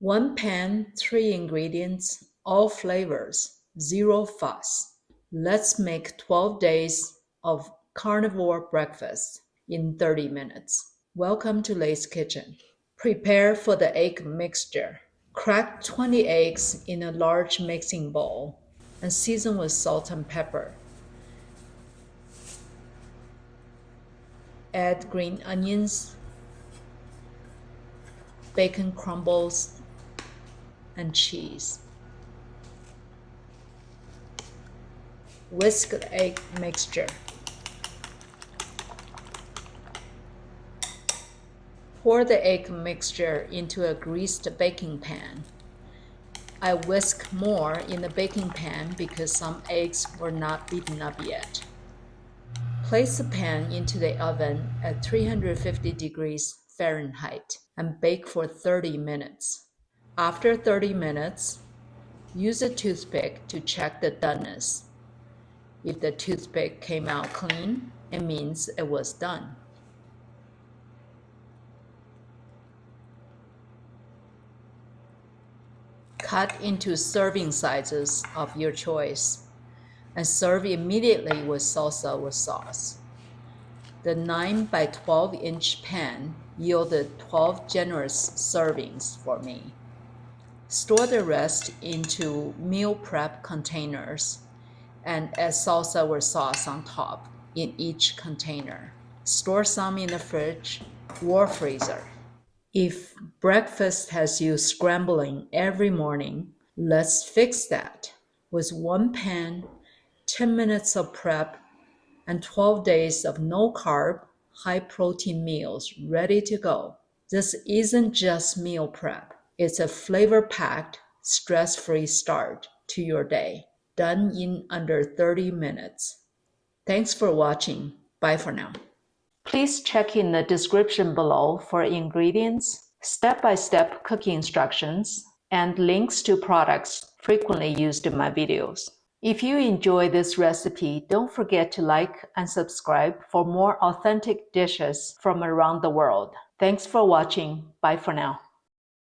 1 pan, 3 ingredients, all flavors, zero fuss. Let's make 12 days of carnivore breakfast in 30 minutes. Welcome to Lay's Kitchen. Prepare for the egg mixture. Crack 20 eggs in a large mixing bowl and season with salt and pepper. Add green onions, bacon crumbles, and cheese. Whisk the egg mixture. Pour the egg mixture into a greased baking pan. I whisk more in the baking pan because some eggs were not beaten up yet. Place the pan into the oven at 350 degrees Fahrenheit and bake for 30 minutes. After 30 minutes, use a toothpick to check the doneness. If the toothpick came out clean, it means it was done. Cut into serving sizes of your choice and serve immediately with salsa with sauce. The 9 by 12 inch pan yielded 12 generous servings for me. Store the rest into meal prep containers and add salsa with sauce on top in each container. Store some in the fridge or freezer. If breakfast has you scrambling every morning, let's fix that with 1 pan, 10 minutes of prep, and 12 days of no-carb, high-protein meals ready to go. This isn't just meal prep. It's a flavor-packed, stress-free start to your day, done in under 30 minutes. Thanks for watching. Bye for now. Please check in the description below for ingredients, step-by-step cooking instructions, and links to products frequently used in my videos. If you enjoy this recipe, don't forget to like and subscribe for more authentic dishes from around the world. Thanks for watching. Bye for now.